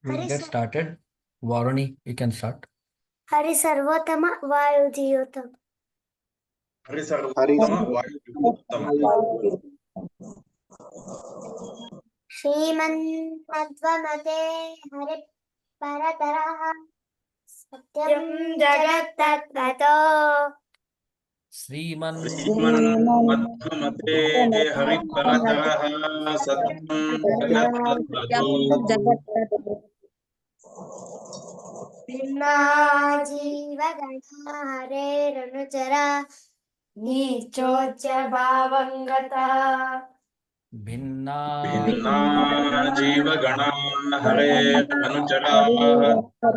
We'll get started. Varuni, you can start. ಹರಿ ಸರ್ವೋತ್ತಮ ವಾಯುಧಿಯೋತ್ತಮ ಹರಿ ಸರ್ವೋತ್ತಮ ವಾಯುಧಿಯೋತ್ತಮ ಶ್ರೀಮನ್ಮಧ್ವಮತೆ ಹರಿ ಪರತರಃ ಸತ್ಯಂ ಜಗತ್ತತ್ವತೋ ಶ್ರೀಮನ್ಮಧ್ವಮತೆ ಹರಿಪರತರಃ ಸತ್ಯಂ ಜಗತ್ತತ್ವತೋ ಭಿನ್ನಾ ಜೀವಗಣ ಹರೇರನುಚರ ನೀಚೋಚ್ಯ ಭಾವಂಗತ ಭಿನ್ನಾ ಭಿನ್ನಾ ಜೀವಗಣಾ ಹರೇರನುಚರಾಃ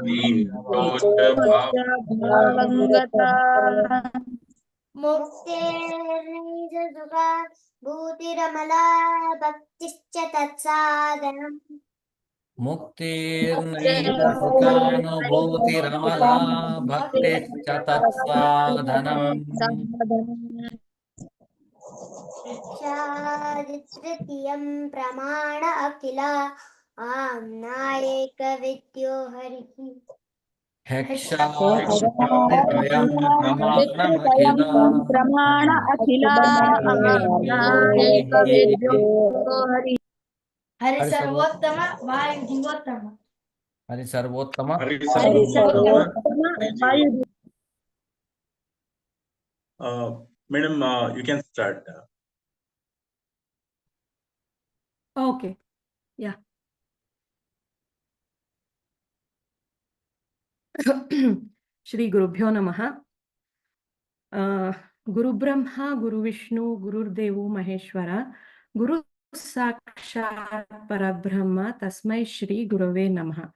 ನೀಚೋಚ್ಯ ಭಾವಂಗತಾಃ ಮುಕ್ತೇರ್ನೈಜ ಸುಖ ಭೂತಿರಮಲಾ ಭಕ್ತಿಶ್ಚ ತತ್ಸಾಧನಂ ಮುಕ್ತಿರ್ನೈವ ಸುಖಾನುಭೂತಿರಮಲಾ ಭಕ್ತಿಶ್ಚ ತತ್ಸಾಧನಂ ತೃತೀಯಂ ಪ್ರಮಾಣ ಅಖಿಲ ಆಮ್ನಾಯೇಕ ವಿದ್ಯೋ ಹರಿಃ ಹೆಕ್ಷಾತ್ರಯಂ ಪ್ರಮಾಣ ಅಖಿಲ ಹರಿ ಹರಿ ಸರ್ವೋತ್ತಮ ವಾಯುಧಿಯೋತ್ತಮ ಹರಿ ಸರ್ವೋತ್ತಮ ಹರಿ ಸರ್ವೋತ್ತಮ Madam, you can start. Okay. Yeah. Shri Gurubhyo Namaha. Guru Brahma, Guru Vishnu, Guru Devo Maheshwara, Guru Sakshat Parabrahma, Tasmai Shri Gurave Namaha.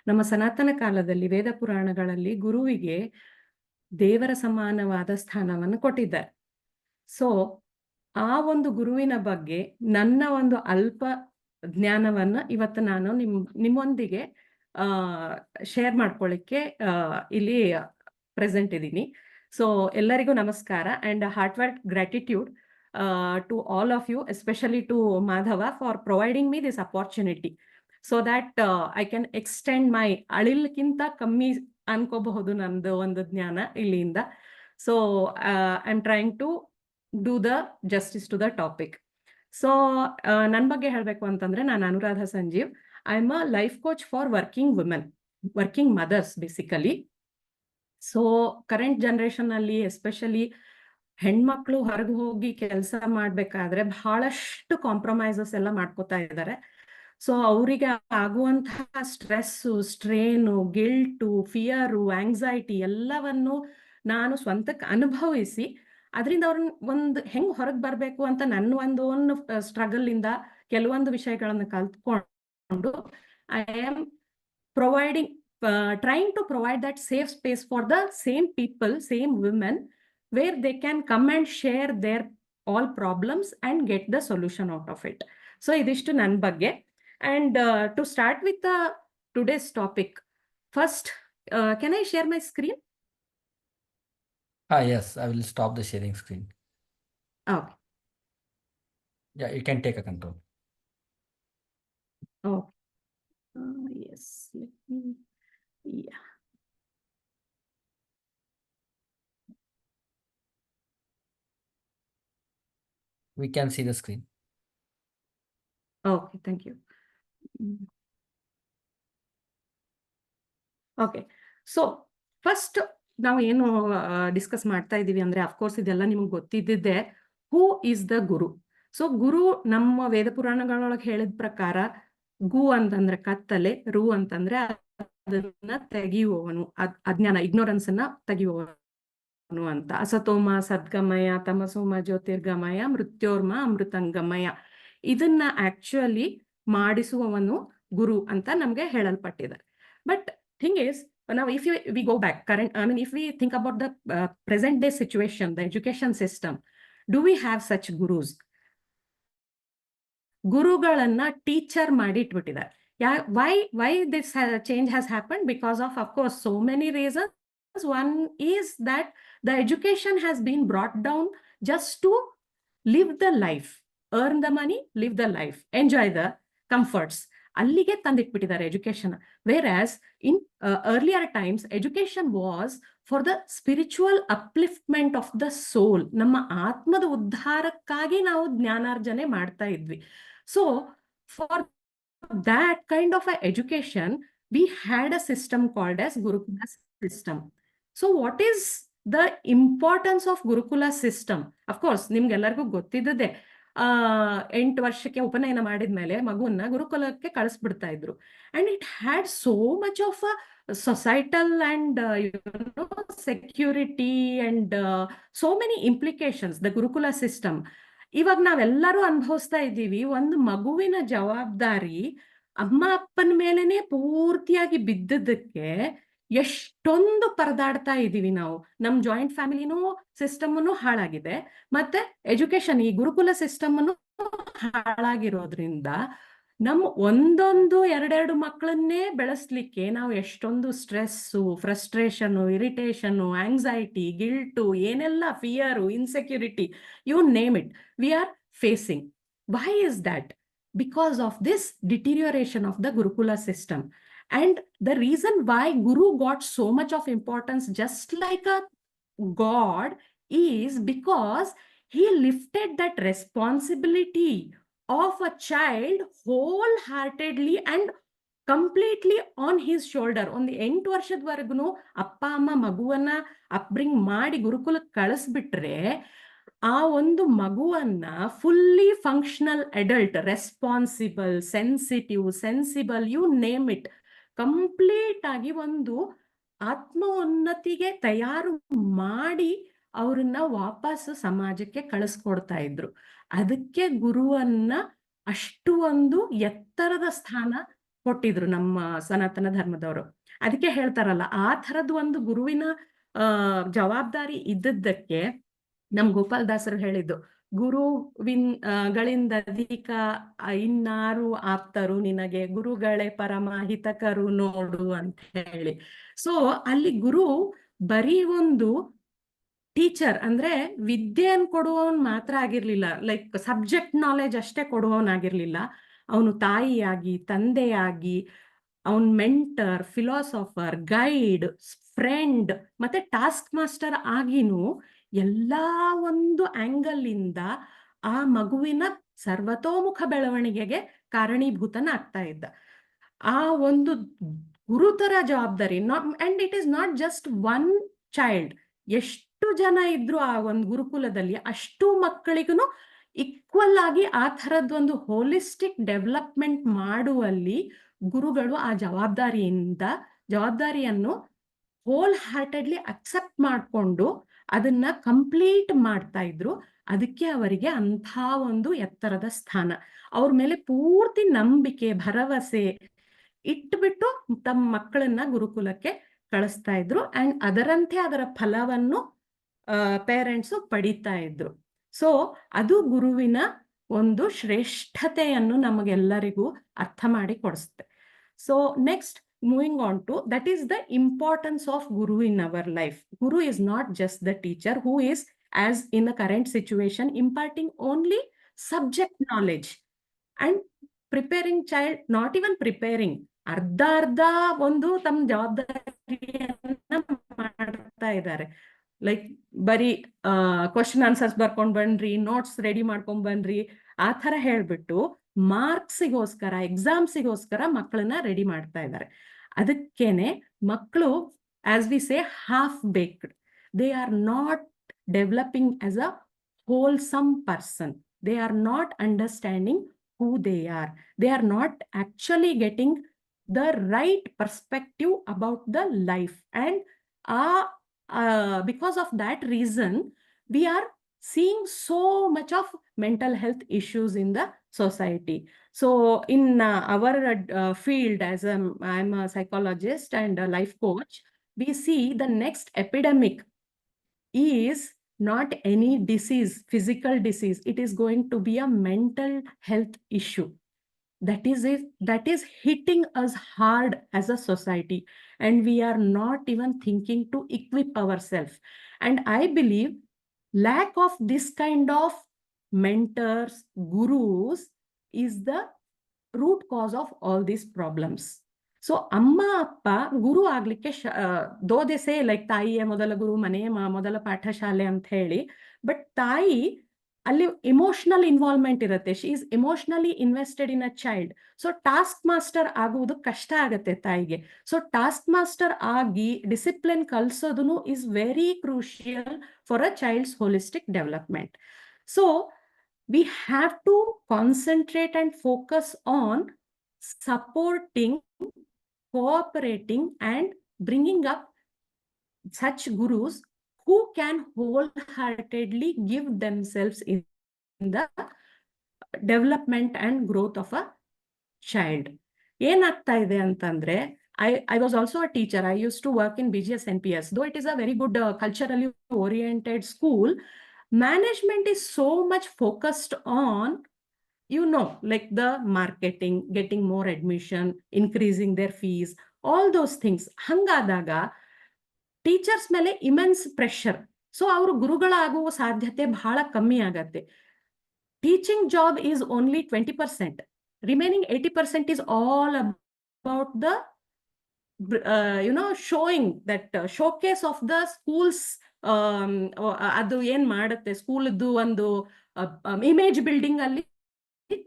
ನಮ್ಮ ಸನಾತನ ಕಾಲದಲ್ಲಿ ವೇದ ಪುರಾಣಗಳಲ್ಲಿ ಗುರುವಿಗೆ ದೇವರ ಸಮಾನವಾದ ಸ್ಥಾನವನ್ನು ಕೊಟ್ಟಿದ್ದಾರೆ. ಸೊ ಆ ಒಂದು ಗುರುವಿನ ಬಗ್ಗೆ ನನ್ನ ಒಂದು ಅಲ್ಪ ಜ್ಞಾನವನ್ನ ಇವತ್ತು ನಾನು ನಿಮ್ಮೊಂದಿಗೆ ಶೇರ್ ಮಾಡ್ಕೊಳ್ಳಿಕ್ಕೆ ಇಲ್ಲಿ ಪ್ರೆಸೆಂಟ್ ಇದ್ದೀನಿ. ಸೊ ಎಲ್ಲರಿಗೂ ನಮಸ್ಕಾರ and heartfelt gratitude to all of you, especially to Madhava, for providing me this opportunity so that I can extend my alilkinta kammi ಅನ್ಕೋಬಹುದು ನಂದು ಒಂದು ಜ್ಞಾನ ಇಲ್ಲಿಂದ. So I am trying to do the justice to the topic. So ನನ್ನ ಬಗ್ಗೆ ಹೇಳಬೇಕು ಅಂತಂದ್ರೆ ನಾನು Anuradha Sanjeev. I am a life coach for working mothers basically. So current generation ಅಲ್ಲಿ ಎಸ್ಪೆಷಲಿ ಹೆಣ್ಮಕ್ಳು ಹೊರಗೆ ಹೋಗಿ ಕೆಲಸ ಮಾಡ್ಬೇಕಾದ್ರೆ ಬಹಳಷ್ಟು ಕಾಂಪ್ರಮೈಸಸ್ ಎಲ್ಲ ಮಾಡ್ಕೋತಾ ಇದ್ದಾರೆ. ಸೊ ಅವರಿಗೆ ಆಗುವಂತಹ ಸ್ಟ್ರೆಸ್ಸು, ಸ್ಟ್ರೇನು, ಗಿಲ್ಟು, ಫಿಯರು, ಆಂಗ್ಸೈಟಿ ಎಲ್ಲವನ್ನು ನಾನು ಸ್ವಂತಕ್ಕೆ ಅನುಭವಿಸಿ ಅದರಿಂದ ಅವ್ರನ್ನ ಒಂದು ಹೆಂಗ್ ಹೊರಗೆ ಬರಬೇಕು ಅಂತ ನನ್ನ ಒಂದು ಸ್ಟ್ರಗಲ್ ಇಂದ ಕೆಲವೊಂದು ವಿಷಯಗಳನ್ನು ಕಲ್ತ್ಕೊಂಡು I am trying to provide that safe space for the same people, same women, where they can come and share their all problems and get the solution out of it. So idishtu nan bagge. And to start with the today's topic, first can I share my screen? Yes, I will stop the sharing screen. Okay. Yeah, you can take a control. Okay. Yes, let me. Yeah. We can see the screen. Okay, thank you. Okay, so first ನಾವು ಏನು discuss ಮಾಡ್ತಾ ಇದ್ದೀವಿ ಅಂದ್ರೆ of course ಇದೆಲ್ಲ ನಿಮ್ಗೆ ಗೊತ್ತಿದ್ದಿದ್ದೆ. Who is the guru? So ಗುರು ನಮ್ಮ ವೇದ ಪುರಾಣಗಳೊಳಗೆ ಹೇಳಿದ ಪ್ರಕಾರ ಗು ಅಂತಂದ್ರೆ ಕತ್ತಲೆ, ರು ಅಂತಂದ್ರೆ ಅದನ್ನ ತೆಗೆಯುವವನು, ಅಜ್ಞಾನ, ಇಗ್ನೋರೆನ್ಸ್ ಅನ್ನ ತೆಗೆಯುವವನು ಅಂತ. ಅಸತೋಮ ಸದ್ಗಮಯ, ತಮಸೋಮ ಜ್ಯೋತಿರ್ಗಮಯ, ಮೃತ್ಯೋರ್ಮ ಅಮೃತಂಗಮಯ. ಇದನ್ನ ಆಕ್ಚುಲಿ ಮಾಡಿಸುವವನು ಗುರು ಅಂತ ನಮ್ಗೆ ಹೇಳಲ್ಪಟ್ಟಿದೆ. But thing is, now if we go back if we think about the present day situation, the education system, do we have such gurus? ಗುರುಗಳನ್ನ ಟೀಚರ್ ಮಾಡಿ ಇಟ್ಬಿಟ್ಟಿದ್ದಾರೆ. why this change has happened? Because of course so many reasons. One is that the education has been brought down just to live the life, earn the money, live the life, enjoy the comforts. ಅಲ್ಲಿಗೆ ತಂದಿಟ್ಬಿಟ್ಟಿದ್ದಾರೆ education. Where as in earlier times education was for the spiritual upliftment of the soul. ನಮ್ಮ ಆತ್ಮದ ಉದ್ಧಾರಕ್ಕಾಗಿ ನಾವು ಜ್ಞಾನಾರ್ಜನೆ ಮಾಡ್ತಾ ಇದ್ವಿ. So for that kind of a education we had a system called as Gurukula system. So what is the importance of Gurukula system? Of course ನಿಮ್ಗೆಲ್ಲರಿಗೂ ಗೊತ್ತಿದ್ದದೆ. 8 ವರ್ಷಕ್ಕೆ ಉಪನಯನ ಮಾಡಿದ್ಮೇಲೆ ಮಗುವನ್ನ ಗುರುಕುಲಕ್ಕೆ ಕಳಿಸ್ಬಿಡ್ತಾ ಇದ್ರು. And it had so much of societal and security and so many implications, the Gurukula system. ಇವಾಗ ನಾವೆಲ್ಲರೂ ಅನುಭವಿಸ್ತಾ ಇದ್ದೀವಿ. ಒಂದು ಮಗುವಿನ ಜವಾಬ್ದಾರಿ ಅಮ್ಮ ಅಪ್ಪನ ಮೇಲೆನೆ ಪೂರ್ತಿಯಾಗಿ ಬಿದ್ದದಕ್ಕೆ ಎಷ್ಟೊಂದು ಪರದಾಡ್ತಾ ಇದ್ದೀವಿ ನಾವು. ನಮ್ ಜಾಯಿಂಟ್ ಫ್ಯಾಮಿಲಿನೂ ಸಿಸ್ಟಮ್ನು ಹಾಳಾಗಿದೆ, ಮತ್ತೆ ಎಜುಕೇಶನ್ ಈ ಗುರುಕುಲ ಸಿಸ್ಟಮ್ ಹಾಳಾಗಿರೋದ್ರಿಂದ ನಮ್ಮ ಒಂದೊಂದು ಎರಡೆರಡು ಮಕ್ಕಳನ್ನೇ ಬೆಳೆಸ್ಲಿಕ್ಕೆ ನಾವು ಎಷ್ಟೊಂದು ಸ್ಟ್ರೆಸ್ಸು, ಫ್ರಸ್ಟ್ರೇಷನ್ನು, ಇರಿಟೇಷನ್ನು, ಆಂಗ್ಸೈಟಿ, ಗಿಲ್ಟು, ಏನೆಲ್ಲ fear, insecurity, you name it, we are facing. Why is that? Because of this deterioration of the Gurukula system. And the reason why Guru got so much of importance just like a God is because he lifted that responsibility of a child wholeheartedly and completely on his shoulder. ಒಂದು 8 ವರ್ಷದವರೆಗೂ ಅಪ್ಪ ಅಮ್ಮ ಮಗುವನ್ನ ಅಪ್ಬ್ರಿಂಗ್ ಮಾಡಿ ಗುರುಕುಲಕ್ಕೆ ಕಳಿಸ್ಬಿಟ್ರೆ ಆ ಒಂದು ಮಗುವನ್ನ fully functional adult, responsible, sensible, you name it, complete ಆಗಿ ಒಂದು ಆತ್ಮೋನ್ನತಿಗೆ ತಯಾರು ಮಾಡಿ ಅವ್ರನ್ನ ವಾಪಸ್ ಸಮಾಜಕ್ಕೆ ಕಳಿಸ್ಕೊಡ್ತಾ ಇದ್ರು. ಅದಕ್ಕೆ ಗುರುವನ್ನ ಅಷ್ಟು ಒಂದು ಎತ್ತರದ ಸ್ಥಾನ ಕೊಟ್ಟಿದ್ರು ನಮ್ಮ ಸನಾತನ ಧರ್ಮದವರು. ಅದಕ್ಕೆ ಹೇಳ್ತಾರಲ್ಲ, ಆ ಥರದ್ದು ಒಂದು ಗುರುವಿನ ಜವಾಬ್ದಾರಿ ಇದ್ದದ್ದಕ್ಕೆ ನಮ್ ಗೋಪಾಲ್ ದಾಸರು ಹೇಳಿದ್ದು, ಗಳಿಂದ ಅಧಿಕ ಇನ್ನಾರು ಆಪ್ತರು ನಿನಗೆ, ಗುರುಗಳೇ ಪರಮ ಹಿತಕರು ನೋಡು ಅಂತ ಹೇಳಿ. ಸೊ ಅಲ್ಲಿ ಗುರು ಬರೀ ಒಂದು ಟೀಚರ್ ಅಂದ್ರೆ ವಿದ್ಯೆಯನ್ನು ಕೊಡುವವನ್ ಮಾತ್ರ ಆಗಿರ್ಲಿಲ್ಲ, ಲೈಕ್ ಸಬ್ಜೆಕ್ಟ್ ನಾಲೆಜ್ ಅಷ್ಟೇ ಕೊಡುವವನಾಗಿರ್ಲಿಲ್ಲ. ಅವನು ತಾಯಿಯಾಗಿ, ತಂದೆಯಾಗಿ, ಅವನ್ ಮೆಂಟರ್, ಫಿಲಾಸಫರ್, ಗೈಡ್, ಫ್ರೆಂಡ್, ಮತ್ತೆ ಟಾಸ್ಕ್ ಮಾಸ್ಟರ್ ಆಗಿನೂ ಎಲ್ಲಾ ಒಂದು ಆಂಗಲ್ ಇಂದ ಆ ಮಗುವಿನ ಸರ್ವತೋಮುಖ ಬೆಳವಣಿಗೆಗೆ ಕಾರಣೀಭೂತನಾಗ್ತಾ ಇದ್ದ. ಆ ಒಂದು ಗುರುತರ ಜವಾಬ್ದಾರಿ, and it is not just one child. ಎಷ್ಟು ಜನ ಇದ್ರು ಆ ಒಂದು ಗುರುಕುಲದಲ್ಲಿ, ಅಷ್ಟು ಮಕ್ಕಳಿಗೂ ಈಕ್ವಲ್ ಆಗಿ ಆ ಥರದ್ದೊಂದು ಹೋಲಿಸ್ಟಿಕ್ ಡೆವಲಪ್ಮೆಂಟ್ ಮಾಡುವಲ್ಲಿ ಗುರುಗಳು ಆ ಜವಾಬ್ದಾರಿಯನ್ನು ಹೋಲ್ ಹಾರ್ಟೆಡ್ಲಿ ಅಕ್ಸೆಪ್ಟ್ ಮಾಡಿಕೊಂಡು ಅದನ್ನ ಕಂಪ್ಲೀಟ್ ಮಾಡ್ತಾ ಇದ್ರು. ಅದಕ್ಕೆ ಅವರಿಗೆ ಅಂಥ ಒಂದು ಎತ್ತರದ ಸ್ಥಾನ, ಅವ್ರ ಮೇಲೆ ಪೂರ್ತಿ ನಂಬಿಕೆ, ಭರವಸೆ ಇಟ್ಬಿಟ್ಟು ತಮ್ಮ ಮಕ್ಕಳನ್ನ ಗುರುಕುಲಕ್ಕೆ ಕಳಿಸ್ತಾ ಇದ್ರು. ಅಂಡ್ ಅದರಂತೆ ಅದರ ಫಲವನ್ನು ಪೇರೆಂಟ್ಸು ಪಡಿತಾ ಇದ್ರು. ಸೊ ಅದು ಗುರುವಿನ ಒಂದು ಶ್ರೇಷ್ಠತೆಯನ್ನು ನಮಗೆಲ್ಲರಿಗೂ ಅರ್ಥ ಮಾಡಿ ಕೊಡಿಸುತ್ತೆ. So next, moving on to, that is the importance of Guru in our life. Guru is not just the teacher who is, as in the current situation, imparting only subject knowledge and preparing child, not even preparing, ಅರ್ಧ ಒಂದು ತಮ್ಮ ಜವಾಬ್ದಾರಿಯನ್ನ ಮಾಡ್ತಾ ಇದ್ದಾರೆ. Like ಬರೀ question answers ಬರ್ಕೊಂಡ್ ಬನ್ರಿ, notes ready ಮಾಡ್ಕೊಂಡ್ ಬನ್ರಿ, ಆ ಥರ ಹೇಳ್ಬಿಟ್ಟು ಮಾರ್ಕ್ಸಿಗೋಸ್ಕರ, ಎಕ್ಸಾಮ್ಸಿಗೋಸ್ಕರ ಮಕ್ಕಳನ್ನ ರೆಡಿ ಮಾಡ್ತಾ ಇದ್ದಾರೆ. ಅದಕ್ಕೇನೆ ಮಕ್ಕಳು, as we say, half baked. They are not developing as a wholesome person. They are not understanding who they are. They are not actually getting the right perspective about the life. And because of that reason, we are seeing so much of mental health issues in the society. So in our field, as I'm a psychologist and a life coach, we see the next epidemic is not any disease, physical disease. It is going to be a mental health issue. That is hitting us hard as a society, and we are not even thinking to equip ourselves. And I believe lack of this kind of mentors, gurus, is the root cause of all these problems. So ಅಮ್ಮ ಅಪ್ಪ ಗುರು ಆಗ್ಲಿಕ್ಕೆ though they say like ತಾಯಿಯೇ ಮೊದಲ ಗುರು, ಮನೆಯೇ ಮೊದಲ ಪಾಠಶಾಲೆ ಅಂತ ಹೇಳಿ, ಬಟ್ ತಾಯಿ ಅಲ್ಲಿ ಇಮೋಷನಲ್ ಇನ್ವಾಲ್ವ್ಮೆಂಟ್ ಇರುತ್ತೆ. She is emotionally invested in a child. So task master ಆಗುವುದು ಕಷ್ಟ ಆಗತ್ತೆ ತಾಯಿಗೆ. ಸೊ ಟಾಸ್ಕ್ ಮಾಸ್ಟರ್ ಆಗಿ ಡಿಸಿಪ್ಲಿನ್ ಕಲಿಸೋದು is very crucial for a child's holistic development. So we have to concentrate and focus on supporting, cooperating, and bringing up such gurus who can wholeheartedly give themselves in the development and growth of a child. ಏನಾಗ್ತಾ ಇದೆ ಅಂತಂದ್ರೆ, I was also a teacher. I used to work in BGS NPS. Though it is a very good culturally oriented school, management is so much focused on, you know, like the marketing, getting more admission, increasing their fees, all those things. Hangadaga teachers ಮೇಲೆ immense pressure. So ಅವರು ಗುರುಗಳಾಗುವ ಸಾಧ್ಯತೆ ಬಹಳ ಕಮ್ಮಿ ಆಗತ್ತೆ. Teaching job is only 20%. Remaining 80% is all about the showing that showcase of the schools. ಅದು ಏನ್ ಮಾಡುತ್ತೆ ಸ್ಕೂಲ್ದು ಒಂದು ಇಮೇಜ್ ಬಿಲ್ಡಿಂಗ್ ಅಲ್ಲಿ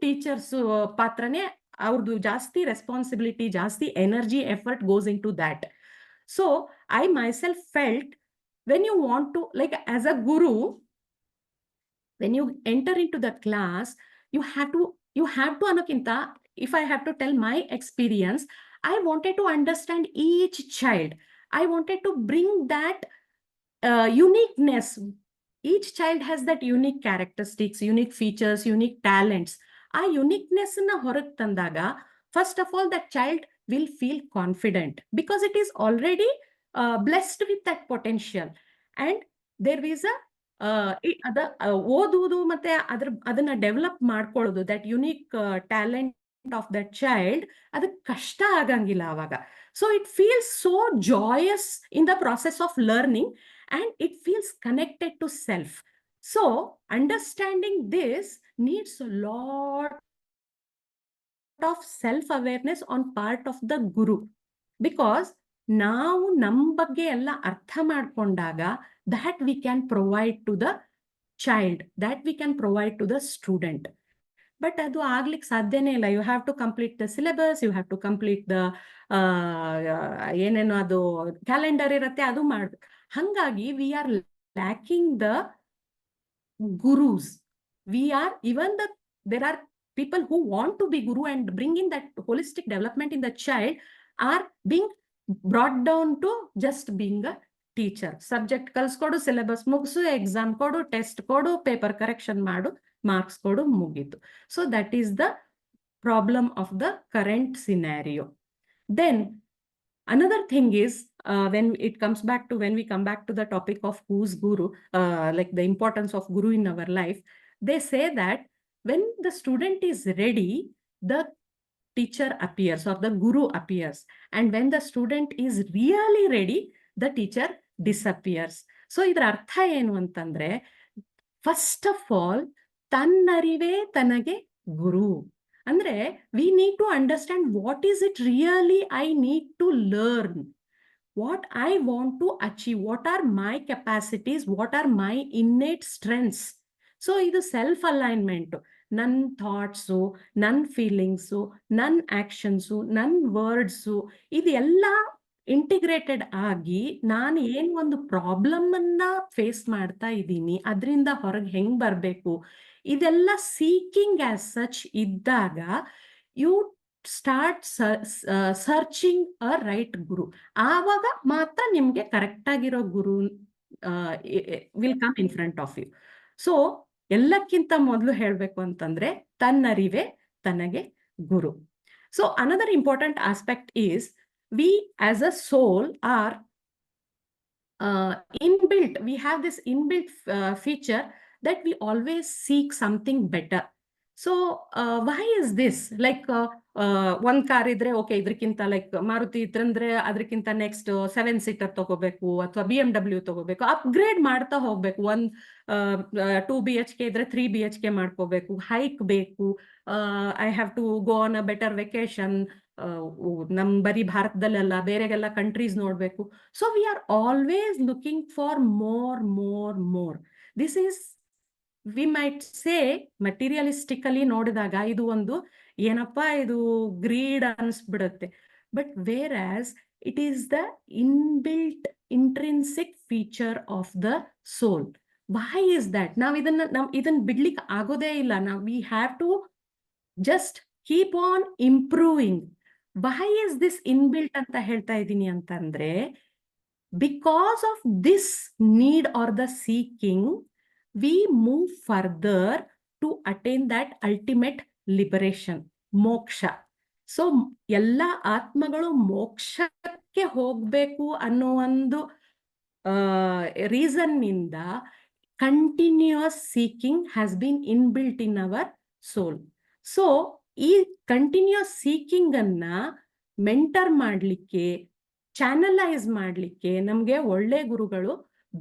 ಟೀಚರ್ಸ್ ಪಾತ್ರನೇ ಅವ್ರದ್ದು ಜಾಸ್ತಿ ರೆಸ್ಪಾನ್ಸಿಬಿಲಿಟಿ, ಜಾಸ್ತಿ energy, effort goes into that. So I myself felt when you want to like as a guru, when you enter into the class, you have to ಅನ್ನೋಕ್ಕಿಂತ, if I have to tell my experience, I wanted to understand each child. I wanted to bring that uniqueness. Each child has that unique characteristics, unique features, unique talents. ಆ uniqueness ನ ಹೊರಗೆ ತಂದಾಗ, first of all, that child will feel confident because it is already blessed with that potential. And there is a ಓದುವುದು ಮತ್ತೆ ಅದನ್ನ develop ಮಾಡ್ಕೊಳ್ಳೋದು, that unique talent of that child, ಅದಕ್ಕೆ ಕಷ್ಟ ಆಗಂಗಿಲ್ಲ ಅವಾಗ. So it feels so joyous in the process of learning and it feels connected to self. So understanding this needs a lot of self-awareness on part of the guru, because ನಾವು ನಮ್ಮ ಬಗ್ಗೆ ಎಲ್ಲ ಅರ್ಥ ಮಾಡ್ಕೊಂಡಾಗ that we can provide to the child, that we can provide to the student. But ಅದು ಆಗ್ಲಿಕ್ಕೆ ಸಾಧ್ಯನೇ ಇಲ್ಲ. You have to complete the syllabus, you have to complete the ಏನೇನೋ ಅದು ಕ್ಯಾಲೆಂಡರ್ ಇರುತ್ತೆ, ಅದು ಮಾಡ್ಬೇಕು. ಹಂಗಾಗಿ we are lacking the gurus. There are people who want to be guru and bring in that holistic development in the child are being brought down to just being a teacher. Subject ಕಲ್ಸ್ಕೊಡು, syllabus ಮುಗಿಸು, exam ಕೊಡು, test ಕೊಡು, paper correction ಮಾಡು, marks ಕೊಡು, ಮುಗೀತು. So that is the problem of the current scenario. Then another thing is, when we come back to the topic of who's guru, like the importance of guru in our life, they say that when the student is ready, the teacher appears or the guru appears. And when the student is really ready, the teacher disappears. So idra artha enu antandre, first of all, tannarive tanage guru. Andre, we need to understand what is it really I need to learn, what I want to achieve, what are my capacities, what are my innate strengths. So idu self alignment. ನನ್ನ thoughts, ನನ್ನ feelings, ನನ್ನ ಆಕ್ಷನ್ಸು, ನನ್ನ words, ಇದೆಲ್ಲ integrated ಆಗಿ ನಾನು ಏನು ಒಂದು problem ಅನ್ನ ಫೇಸ್ ಮಾಡ್ತಾ ಇದ್ದೀನಿ, ಅದರಿಂದ ಹೊರಗೆ ಹೆಂಗ್ ಬರಬೇಕು, ಇದೆಲ್ಲ ಸೀಕಿಂಗ್ ಆಸ್ ಸಚ್ ಇದ್ದಾಗ you start searching a right guru. ಆವಾಗ ಮಾತ್ರ ನಿಮ್ಗೆ ಕರೆಕ್ಟ್ ಆಗಿರೋ ಗುರು will come in front of you. So ಎಲ್ಲಕ್ಕಿಂತ ಮೊದಲು ಹೇಳಬೇಕು ಅಂತಂದ್ರೆ ತನ್ನರಿವೆ ತನಗೆ ಗುರು. So another important aspect is we as a soul are inbuilt. We have this inbuilt feature that we always seek something better. So why is this like ಒಂದ್ car ಇದ್ರೆ okay ಇದ್ರಕ್ಕಿಂತ ಲೈಕ್ ಮಾರುತಿ ಇದ್ರಂದ್ರೆ ಅದಕ್ಕಿಂತ ನೆಕ್ಸ್ಟ್ 7 ಸೀಟರ್ ತಗೋಬೇಕು ಅಥವಾ BMW ತಗೋಬೇಕು, upgrade ಮಾಡ್ತಾ ಹೋಗ್ಬೇಕು. 2 BHK ಇದ್ರೆ 3 BHK ಮಾಡ್ಕೋಬೇಕು, ಹೈಕ್ ಬೇಕು, I have to go on a better vacation. ನಮ್ ಬರೀ ಭಾರತದಲ್ಲೆಲ್ಲ ಬೇರೆಗೆಲ್ಲ ಕಂಟ್ರೀಸ್ ನೋಡ್ಬೇಕು. So we are always looking for more. This is we might say materialistically ನೋಡಿದಾಗ ಇದು ಒಂದು ಏನಪ್ಪಾ ಇದು ಗ್ರೀಡ್ ಅನ್ಸ್ಬಿಡುತ್ತೆ. But where as it is the inbuilt intrinsic feature of the soul. Why is that? ನಾವ್ ಇದನ್ನ ಬಿಡ್ಲಿಕ್ಕೆ ಆಗೋದೇ ಇಲ್ಲ. We have to just keep on improving. Why is this inbuilt ಅಂತ ಹೇಳ್ತಾ ಇದ್ದೀನಿ ಅಂತಂದ್ರೆ, because of this need or the seeking we move further to attain that ultimate liberation, moksha. ಸೊ ಎಲ್ಲ ಆತ್ಮಗಳು ಮೋಕ್ಷಕ್ಕೆ ಹೋಗ್ಬೇಕು ಅನ್ನೋ ಒಂದು ರೀಸನ್ ನಿಂದ continuous seeking has been inbuilt in our soul. So ಈ ಕಂಟಿನ್ಯೂಸ್ ಸೀಕಿಂಗ್ ಅನ್ನ ಮೆಂಟರ್ ಮಾಡ್ಲಿಕ್ಕೆ, ಚಾನಲೈಸ್ ಮಾಡ್ಲಿಕ್ಕೆ ನಮ್ಗೆ ಒಳ್ಳೆ ಗುರುಗಳು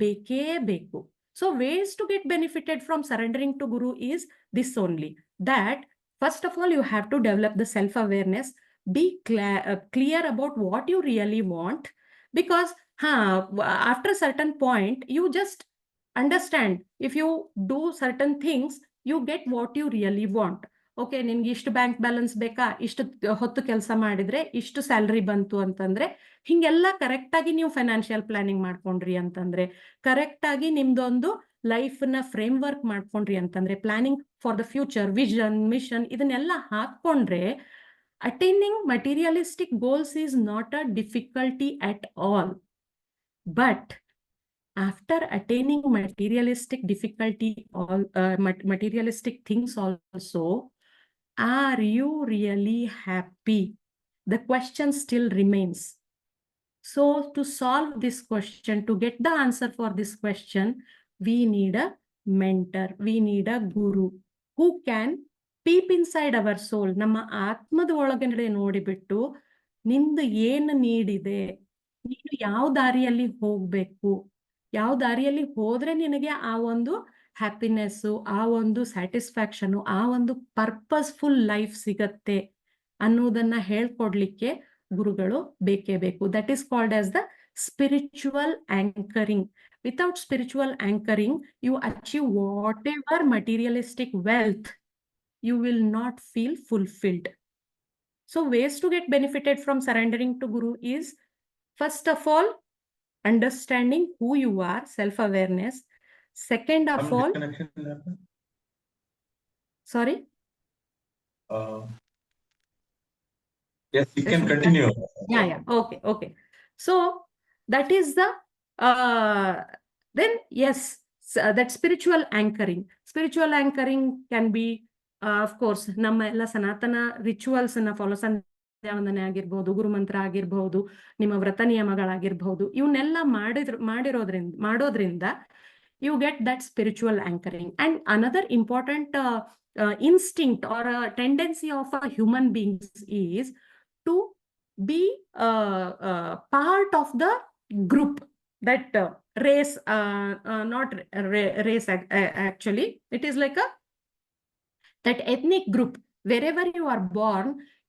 ಬೇಕೇ ಬೇಕು. So ways to get benefited from surrendering to Guru is this only, that first of all you have to develop the self-awareness, be clear about what you really want, because after a certain point you just understand, if you do certain things you get what you really want. Okay, ನಿನ್ಗೆ ಇಷ್ಟು bank balance ಬೇಕಾ, ಇಷ್ಟು ಹೊತ್ತು ಕೆಲಸ ಮಾಡಿದ್ರೆ ಇಷ್ಟು salary ಬಂತು ಅಂತಂದ್ರೆ, ಹಿಂಗೆಲ್ಲ ಕರೆಕ್ಟ್ ಆಗಿ ನೀವು ಫೈನಾನ್ಷಿಯಲ್ ಪ್ಲಾನಿಂಗ್ ಮಾಡ್ಕೊಂಡ್ರಿ ಅಂತಂದ್ರೆ, ಕರೆಕ್ಟ್ ಆಗಿ ನಿಮ್ದೊಂದು ಲೈಫ್ ನ ಫ್ರೇಮ್ ವರ್ಕ್ ಮಾಡ್ಕೊಂಡ್ರಿ ಅಂತಂದ್ರೆ, planning for the future, vision, mission ಇದನ್ನೆಲ್ಲ ಹಾಕೊಂಡ್ರೆ, attaining materialistic goals is not a difficulty at all. But after attaining materialistic things also, are you really happy? The question still remains. So to solve this question, to get the answer for this question, we need a mentor, we need a guru who can peep inside our soul. ನಮ್ಮ ಆತ್ಮದ ಒಳಗಡೆ ನೋಡಿಬಿಟ್ಟು ನಿಂದು ಏನು ನೀಡಿದೆ, ನೀನು ಯಾವ ದಾರಿಯಲ್ಲಿ ಹೋಗ್ಬೇಕು, ಯಾವ ದಾರಿಯಲ್ಲಿ ಹೋದ್ರೆ ನಿನಗೆ ಆ ಒಂದು ಹ್ಯಾಪಿನೆಸ್ಸು, ಆ ಒಂದು ಸ್ಯಾಟಿಸ್ಫ್ಯಾಕ್ಷನು, ಆ ಒಂದು ಪರ್ಪಸ್ಫುಲ್ ಲೈಫ್ ಸಿಗತ್ತೆ ಅನ್ನೋದನ್ನ ಹೇಳ್ಕೊಡ್ಲಿಕ್ಕೆ ಗುರುಗಳು ಬೇಕೇ ಬೇಕು. That is called as the spiritual anchoring. Without spiritual anchoring you achieve whatever materialistic wealth, you will not feel fulfilled. So ways to get benefited from surrendering to Guru is, first of all, understanding who you are, self-awareness. Second of all, Disconnection happened. sorry? Yes, you can continue. Yeah. Okay. So that is the, then yes, that spiritual anchoring. Spiritual anchoring can be, of course, ನಮ್ಮ ಎಲ್ಲ ಸನಾತನ rituals ಅನ್ನ follow, ಸಂಧ್ಯಾ ವಂದನೆ ಆಗಿರ್ಬಹುದು, ಗುರುಮಂತ್ರ ಆಗಿರ್ಬಹುದು, ನಿಮ್ಮ ವ್ರತ ನಿಯಮಗಳಾಗಿರ್ಬಹುದು, ಇವನ್ನೆಲ್ಲ ಮಾಡೋದ್ರಿಂದ you get that spiritual anchoring. And another important instinct or a tendency of a human beings is to be part of the group, that race, not race actually, it is like that ethnic group. Wherever you are born,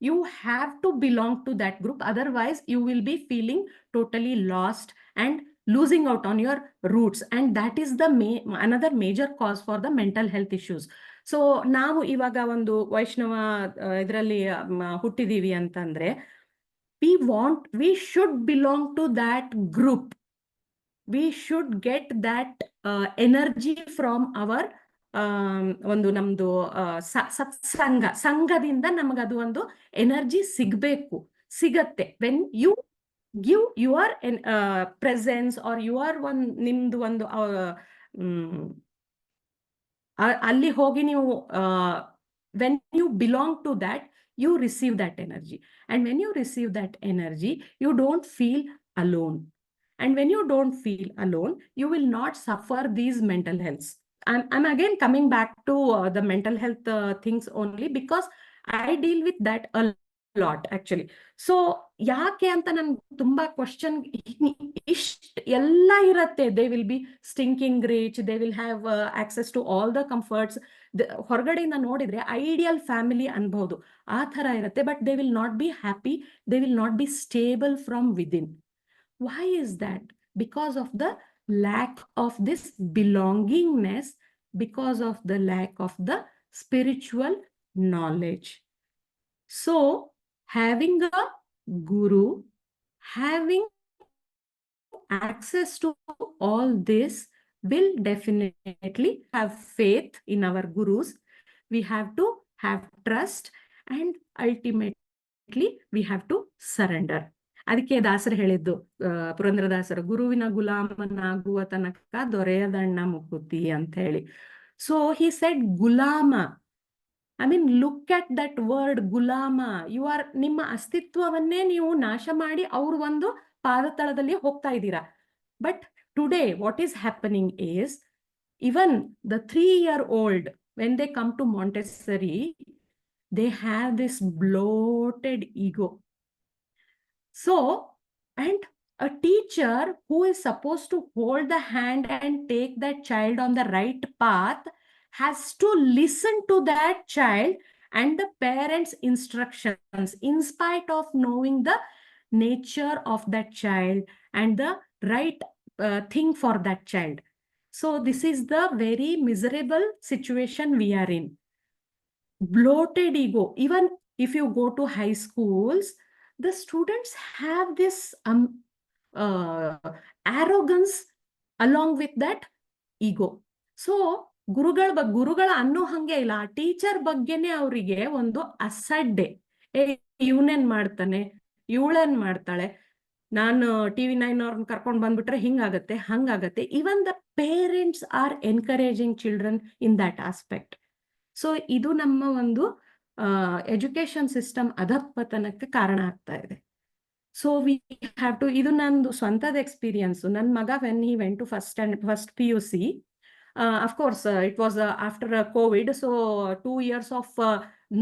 you have to belong to that group, otherwise you will be feeling totally lost and losing out on your roots, and that is the another major cause for the mental health issues. So ನಾವು ಇವಾಗ ಒಂದು ವೈಷ್ಣವ ಇದರಲ್ಲಿ ಹುಟ್ಟಿದೀವಿ ಅಂತಂದ್ರೆ, we should belong to that group, we should get that energy from our ಒಂದು ನಮ್ದು ಸಂಘದಿಂದ ನಮಗದು ಒಂದು ಎನರ್ಜಿ ಸಿಗತ್ತೆ. When you give your presence or your ನಿಮ್ದು ಒಂದು ಅಲ್ಲಿ ಹೋಗಿ ನೀವು when you belong to that, you receive that energy, and when you receive that energy you don't feel alone, and when you don't feel alone you will not suffer these mental health. I'm again coming back to the mental health things only because I deal with that a lot actually. So ಯಾಕೆ ಅಂತ ನನ್ಗೆ ತುಂಬಾ question ಇಷ್ಟ ಎಲ್ಲ ಇರತ್ತೆ. They will be stinking rich, they will have access to all the comforts. ಹೊರಗಡೆಯಿಂದ ನೋಡಿದ್ರೆ ideal family ಅನ್ಬಹುದು, ಆ ತರ ಇರುತ್ತೆ. But they will not be happy, they will not be stable from within. Why is that? Because of the lack of this belongingness, because of the lack of the spiritual knowledge. So, having a guru, having access to all this will definitely have faith in our gurus. We have to have trust, and ultimately we have to surrender. ಅದಕ್ಕೆ ದಾಸರು ಹೇಳಿದ್ದು, ಪುರಂದ್ರದಾಸರು, ಗುರುವಿನ ಗುಲಾಮನಾಗುವ ತನಕ ದೊರೆಯದಣ್ಣ ಮುಕುತಿ ಅಂತ ಹೇಳಿ. ಸೊ ಹಿ ಸೆಡ್ ಗುಲಾಮ. I mean look at that word ಗುಲಾಮ. ಯು ಆರ್, ನಿಮ್ಮ ಅಸ್ತಿತ್ವವನ್ನೇ ನೀವು ನಾಶ ಮಾಡಿ ಅವ್ರ ಒಂದು ಪಾದತಳದಲ್ಲಿ ಹೋಗ್ತಾ ಇದ್ದೀರಾ. But today what is happening is, even the 3-year-old, when they come to Montessori, they have this bloated ego. So, and a teacher who is supposed to hold the hand and take that child on the right path has to listen to that child and the parents' instructions in spite of knowing the nature of that child and the right thing for that child. So this is the very miserable situation we are in. Bloated ego. Even if you go to high schools, the students have this arrogance along with that ego. So ಗುರುಗಳ ಅನ್ನೋ ಹಂಗೆ ಇಲ್ಲ, ಆ teacher ಬಗ್ಗೆನೆ ಅವರಿಗೆ ಒಂದು ಅಸಡ್ಡೆ. ಇವನೇನ್ ಮಾಡ್ತಾನೆ, ಇವಳೇನ್ ಮಾಡ್ತಾಳೆ, ನಾನು TV9 ಅವ್ರನ್ನ ಕರ್ಕೊಂಡು ಬಂದ್ಬಿಟ್ರೆ ಹಿಂಗಾಗತ್ತೆ ಹಂಗಾಗತ್ತೆ. Even the parents are encouraging children in that aspect. So ಇದು ನಮ್ಮ ಒಂದು ಎಜುಕೇಶನ್ ಸಿಸ್ಟಮ್ ಅಧಪತನಕ್ಕೆ ಕಾರಣ ಆಗ್ತಾ ಇದೆ. ಸೊ ವಿ ಹ್ಯಾವ್ ಟು, ಇದು ನಂದು ಸ್ವಂತದ ಎಕ್ಸ್ಪೀರಿಯನ್ಸ್. ನನ್ನ ಮಗ when he went to first PUC, of course it was after COVID, so 2 years of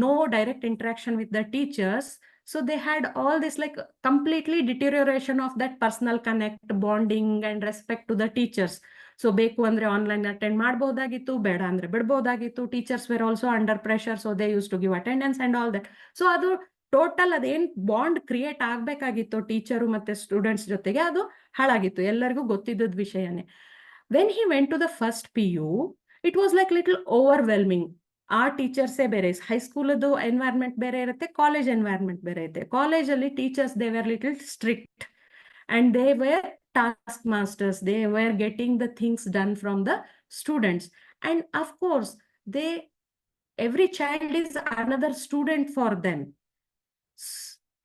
no direct interaction with the teachers. So they had all this like completely deterioration of that personal connect, bonding and respect to the teachers. So ಬೇಕು ಅಂದ್ರೆ online attend ಮಾಡಬಹುದಾಗಿತ್ತು, ಬೇಡ ಅಂದ್ರೆ ಬಿಡಬಹುದಾಗಿತ್ತು. Teachers were also under pressure, so they used to give attendance and all that. So ಅದು total ಅದೇನ್ bond create ಆಗ್ಬೇಕಾಗಿತ್ತು teacher ಮತ್ತೆ ಸ್ಟೂಡೆಂಟ್ಸ್ ಜೊತೆಗೆ, ಅದು ಹಾಳಾಗಿತ್ತು. ಎಲ್ಲರಿಗೂ ಗೊತ್ತಿದ್ದದ ವಿಷಯನೇ. When he went to the first PU, it was like little overwhelming. ಆ ಟೀಚರ್ಸೇ ಬೇರೆ, ಹೈಸ್ಕೂಲದು ಎನ್ವೈರ್ಮೆಂಟ್ ಬೇರೆ ಇರುತ್ತೆ, ಕಾಲೇಜ್ ಎನ್ವೈರ್ಮೆಂಟ್ ಬೇರೆ ಇರುತ್ತೆ. ಕಾಲೇಜಲ್ಲಿ teachers they were little strict and they were taskmasters. They were getting the things done from the students, and of course every child is another student for them.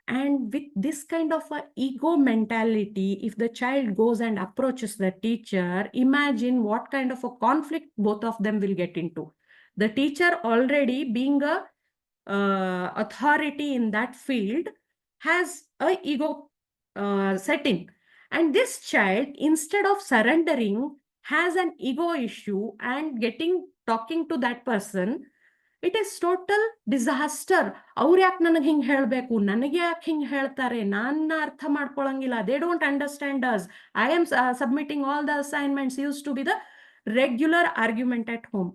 And with this kind of a ego mentality, if the child goes and approaches the teacher, imagine what kind of a conflict both of them will get into. The teacher, already being a authority in that field, has a ego setting, and this child, instead of surrendering, has an ego issue and talking to that person. It is total disaster. ಅವ್ರು ಯಾಕೆ ನನಗೆ ಹಿಂಗೆ ಹೇಳಬೇಕು, ನನಗೆ ಯಾಕೆ ಹಿಂಗೆ ಹೇಳ್ತಾರೆ, ನನ್ನ ಅರ್ಥ ಮಾಡ್ಕೊಳಂಗಿಲ್ಲ, they don't understand us, I am submitting all the assignments, used to be the regular argument at home.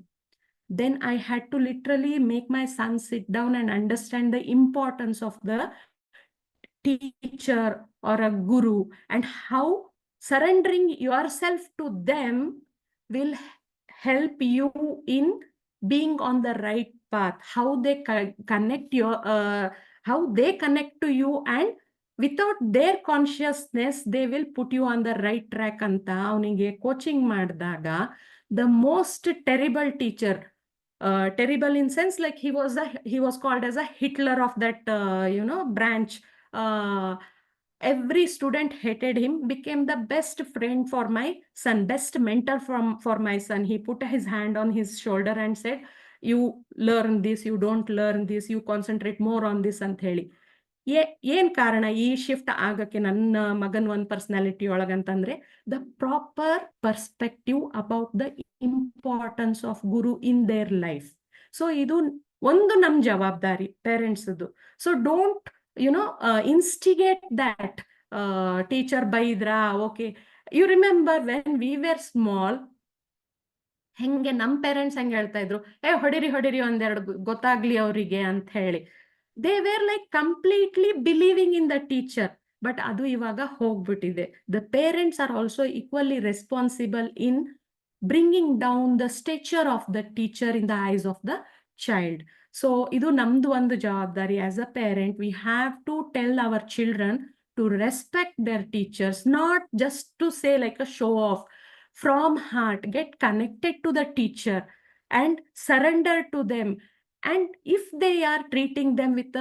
Then I had to literally make my son sit down and understand the importance of the teacher or a guru, and how surrendering yourself to them will help you in being on the right path, how they connect to you, and without their consciousness they will put you on the right track ಅಂತ ಅವನಿಗೆ coaching ಮಾಡಿದಾಗ, the most terrible teacher, terrible in sense like he was called as a Hitler of that branch. Every student hated him, became the best friend for my son, best mentor for my son. He put his hand on his shoulder and said, you learn this, you don't learn this, you concentrate more on this ಅಂತ ಹೇಳಿ. ಏನ್ ಕಾರಣ ಈ shift ಆಗಕ್ಕೆ ನನ್ನ ಮಗನ್ ಒಂದ್ personality ಒಳಗಂತಂದ್ರೆ the proper perspective about the importance of guru in their life. So ಇದು ಒಂದು ನಮ್ ಜವಾಬ್ದಾರಿ ಪೇರೆಂಟ್ಸ್ದು. So don't instigate that teacher ಬೈದ್ರಾ okay. You remember when we were small, ಹೆಂಗೆ ನಮ್ ಪೇರೆಂಟ್ಸ್ ಹೆಂಗೆ ಹೇಳ್ತಾ ಇದ್ರು, ಹೊಡಿರಿ ಹೊಡಿರಿ ಒಂದೆರಡು ಗೊತ್ತಾಗ್ಲಿ ಅವರಿಗೆ ಅಂತ ಹೇಳಿ. They were like completely believing in the teacher. But ಅದು ಇವಾಗ ಹೋಗ್ಬಿಟ್ಟಿದೆ. The parents are also equally responsible in bringing down the stature of the teacher in the eyes of the child. So ಇದು ನಮ್ದು ಒಂದು ಜವಾಬ್ದಾರಿ. As a parent we have to tell our children to respect their teachers, not just to say like a show off. From heart, get connected to the teacher and surrender to them. And if they are treating them with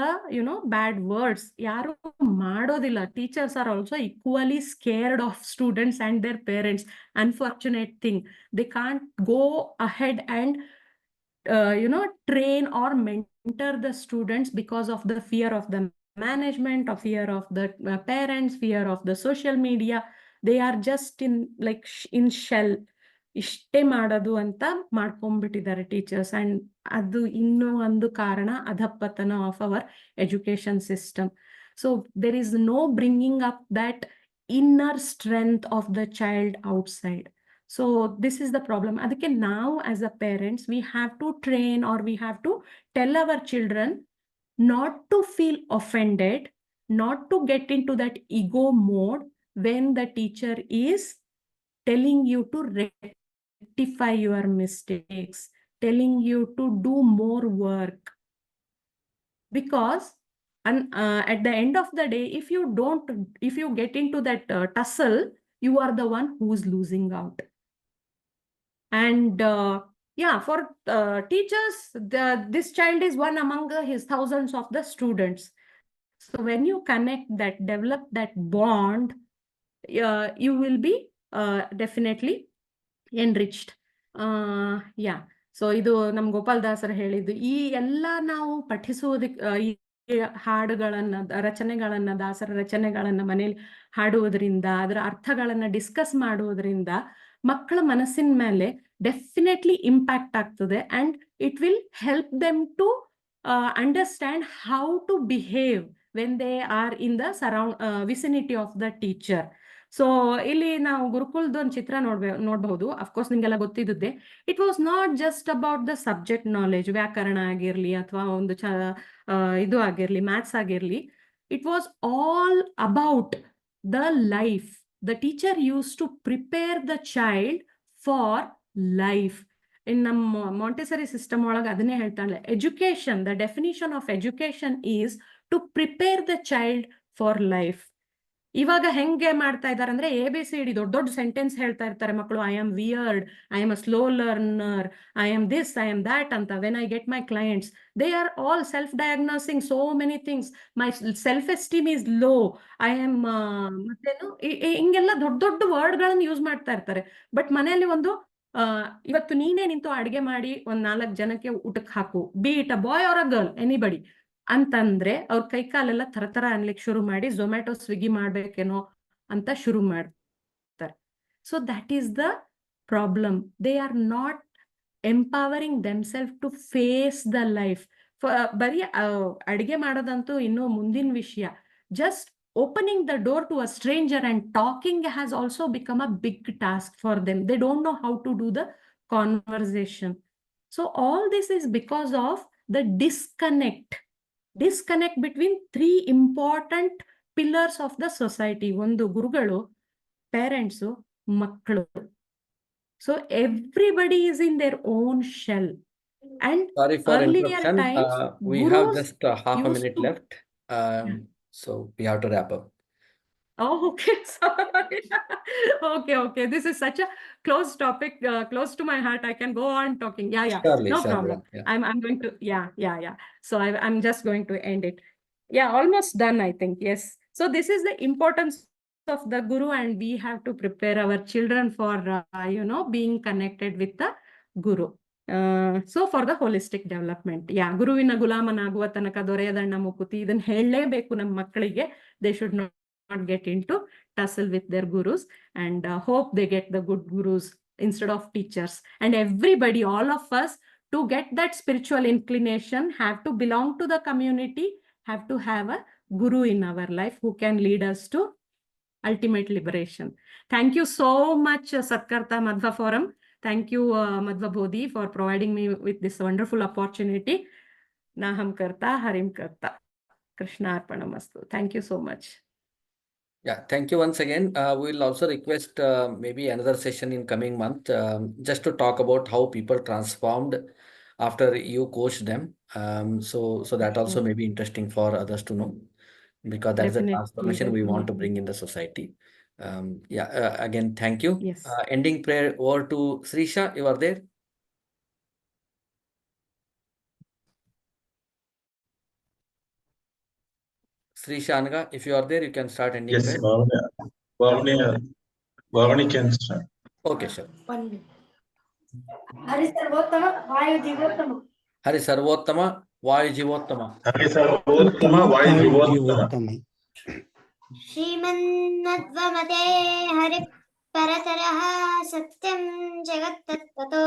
bad words, yaru madodilla. Teachers are also equally scared of students and their parents. Unfortunate thing, they can't go ahead and train or mentor the students because of the fear of the management, or fear of the parents, fear of the social media. They are just in shell. ಇಷ್ಟೇ ಮಾಡೋದು ಅಂತ ಮಾಡ್ಕೊಂಡ್ಬಿಟ್ಟಿದ್ದಾರೆ teachers. And ಅದು ಇನ್ನೂ ಒಂದು ಕಾರಣ ಅಧಪತನ of our education system. So there is no bringing up that inner strength of the child outside. So this is the problem. ಅದಕ್ಕೆ ನಾವು as a parents we have to train, or we have to tell our children not to feel offended, not to get into that ego mode when the teacher is telling you to rectify your mistakes, telling you to do more work. Because at the end of the day, if you get into that tussle, you are the one who is losing out. And for teachers, this child is one among his thousands of the students. So when you connect that, develop that bond, you will be definitely enriched. So ಇದು ನಮ್ ಗೋಪಾಲ್ ದಾಸರು ಹೇಳಿದ್ದು. ಈ ಎಲ್ಲ ನಾವು ಪಠಿಸುವುದಕ್ಕೆ ಈ ಹಾಡುಗಳನ್ನ, ರಚನೆಗಳನ್ನ, ದಾಸರ ರಚನೆಗಳನ್ನ ಮನೇಲಿ ಹಾಡುವುದರಿಂದ, ಅದರ ಅರ್ಥಗಳನ್ನ ಡಿಸ್ಕಸ್ ಮಾಡುವುದರಿಂದ ಮಕ್ಕಳ ಮನಸ್ಸಿನ ಮೇಲೆ ಡೆಫಿನೆಟ್ಲಿ ಇಂಪ್ಯಾಕ್ಟ್ ಆಗ್ತದೆ. And it will help them to understand how to behave when they are in the vicinity of the teacher. So ಇಲ್ಲಿ ನಾವು ಗುರುಕುಲದ ಒಂದು ಚಿತ್ರ ನೋಡಬಹುದು. ಅಫ್ಕೋರ್ಸ್ ನಿಮ್ಗೆಲ್ಲ ಗೊತ್ತಿದ್ದೆ. It was not just about the subject knowledge, ವ್ಯಾಕರಣ ಆಗಿರ್ಲಿ ಅಥವಾ ಒಂದು ಇದು ಆಗಿರ್ಲಿ, ಮ್ಯಾಥ್ಸ್ ಆಗಿರ್ಲಿ. It was all about the life. The teacher used to prepare the child for life. In ನಮ್ಮ Montessori system ಒಳಗೆ ಅದನ್ನೇ ಹೇಳ್ತಾಳೆ. Education, the definition of education is to prepare the child for life. ಇವಾಗ ಹೆಂಗೆ ಮಾಡ್ತಾ ಇದ್ದಾರೆ ಅಂದ್ರೆ ABCD ದೊಡ್ಡ ದೊಡ್ಡ ಸೆಂಟೆನ್ಸ್ ಹೇಳ್ತಾ ಇರ್ತಾರೆ ಮಕ್ಕಳು. I am weird, I am a slow learner, I am this, I am that ಅಂತ. When I get my clients, they are all self diagnosing so many things. My self esteem is low, I am ಮತ್ತೇನು, ಹಿಂಗೆಲ್ಲ ದೊಡ್ಡ ದೊಡ್ಡ ವರ್ಡ್ಗಳನ್ನು use ಮಾಡ್ತಾ ಇರ್ತಾರೆ. But ಮನೆಯಲ್ಲಿ ಇವತ್ತು ನೀನೇ ನಿಂತು ಅಡಿಗೆ ಮಾಡಿ ಒಂದ್ 4 ಜನಕ್ಕೆ ಊಟಕ್ಕೆ ಹಾಕು, be it a boy or a girl, anybody ಅಂತಂದ್ರೆ ಅವ್ರ ಕೈಕಾಲೆಲ್ಲ ಥರ ಅನ್ಲಿಕ್ಕೆ ಶುರು ಮಾಡಿ ಝೊಮ್ಯಾಟೊ, ಸ್ವಿಗ್ಗಿ ಮಾಡ್ಬೇಕೇನೋ ಅಂತ ಶುರು ಮಾಡ್ತಾರೆ. So that is the problem. They are not empowering themself to face the life. ಬರೀ ಅಡಿಗೆ ಮಾಡೋದಂತೂ ಇನ್ನೂ ಮುಂದಿನ ವಿಷಯ. Just opening the door to a stranger and talking has also become a big task for them. They don't know how to do the conversation. So all this is because of the disconnect between 3 important pillars of the society. ಒಂದು ಗುರುಗಳು, parents, ಮಕ್ಕಳು. So everybody is in their own shell. And Sorry for earlier interruption. times, We have gurus just half a used minute to- left. So we have to wrap up. Oh, okay. Sorry. Okay. This is such a close topic, close to my heart. I can go on talking. Yeah. Surely, No surely, problem. yeah. I'm going to, yeah. So I'm just going to end it. Yeah, almost done, I think. Yes. So this is the importance of the guru, and we have to prepare our children for, being connected with the guru. So for the holistic development. ಗುರುವಿನ ಗುಲಾಮನಾಗುವ ತನಕ ದೊರೆಯದಣ್ಣ ಮುಕುತಿ, ಇದನ್ನ ಹೇಳಲೇಬೇಕು ನಮ್ಮ ಮಕ್ಕಳಿಗೆ. They should not get into tussle with their gurus and hope they get the good gurus instead of teachers. And everybody, all of us, to get that spiritual inclination, have to belong to the community, have to have a guru in our life who can lead us to ultimate liberation. Thank you so much, Satkarta Madhva Forum. Thank you, Madhva Bodhi, for providing me with this wonderful opportunity. Naham Karta, Harim Karta. Krishna Arpanamastu. Thank you so much. Yeah, thank you once again. We will also request maybe another session in coming month, just to talk about how people transformed after you coached them. So that also may be interesting for others to know, because that's the Definitely, transformation we want to definitely. bring in the society. Again, thank you. Yes. Ending prayer over to Srisha. You are there? Srisha Anga, if you are there, you can start ending Yes, prayer. Bhavani can start. Okay, sure. ಹರಿ ಸರ್ವೋತ್ತಮ ವಾಯು ಜೀವೋತ್ತಮ. Hari Sarvottama, Vayu Jivottama. Hari Sarvottama, Vayu Jivottama. ಶ್ರೀಮನ್ಮಧ್ವಮತೆ ಹರಿ ಪರತರಃ ಸತ್ಯಂ ಜಗತ್ತತ್ವತೋ.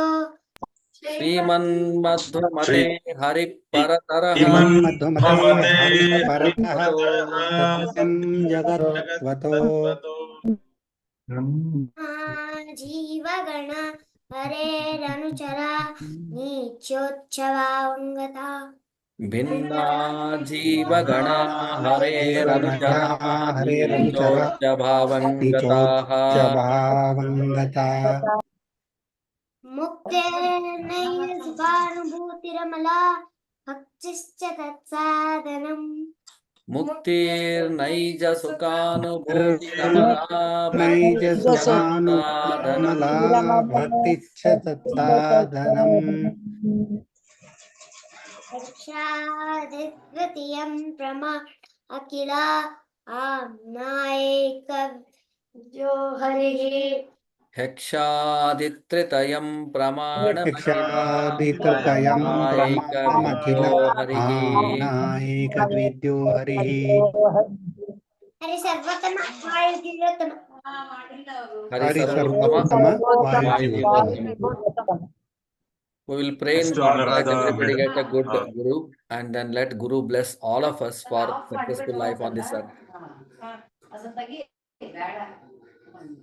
Srimanmadhvamate Hari Parataraha ಶ್ರೀಮನ್ಮಧ್ವಮತೆ ಪರತಃ ಸತ್ಯಂ ಜಗತ್ವತೋ ಜೀವಗಣ ಹರೇರನುಚರ ನೀಚೋಚ್ಛವಾಂಗತ. ಭಿನ್ನಾ ಜೀವಗಣ ಹರೇರನುಚರ ನೀಚೋಚ್ಚಭಾವಂಗತಾಃ ನೀಚೋಚ್ಚಭಾವಂಗತಾ ಮುಕ್ತೇರ್ನೈವ ಸುಖಾನುಭೂತಿರಮಲಾ ಭಕ್ತಿಶ್ಚ ತತ್ಸಾಧನಂ. ಮುಕ್ತಿರ್ನೈಜ ಸುಖಾನುಭೂತಿರಮಲಾ ನೈಜ ಭಕ್ತಿಶ್ಚ ಸುಖಾನುಕಮಲಾ ಭಕ್ತಿಶ್ಚ ತತ್ಸಾಧನಂ ಸಾಕ್ಷಾದಿತೃತೀಯಂ ಪ್ರಮಾ ಅಖಿಲ ಆಮ್ನಾಯಕ ಜೋ ಹರಿಃ. ಹೆಕ್ಷಾದಿತ್ರಿತಯಂ ಯಕ್ಷಾದಿತೃತಯಂ ಪ್ರಮಾಣಮಖಿಲ ಆಮ್ನಾಯೇಕದ್ವಿದ್ಯೋ ಹರಿಃ. ಹರಿ ಸರ್ವೋತ್ತಮ ವಾಯು ಜೀವೋತ್ತಮ. ಹರಿ ಸರ್ವೋತ್ತಮ ವಾಯು ಜೀವೋತ್ತಮ. We will pray in Next to God that Anuradha everybody madam. get a good Guru, and then let Guru bless all of us for successful life on this earth.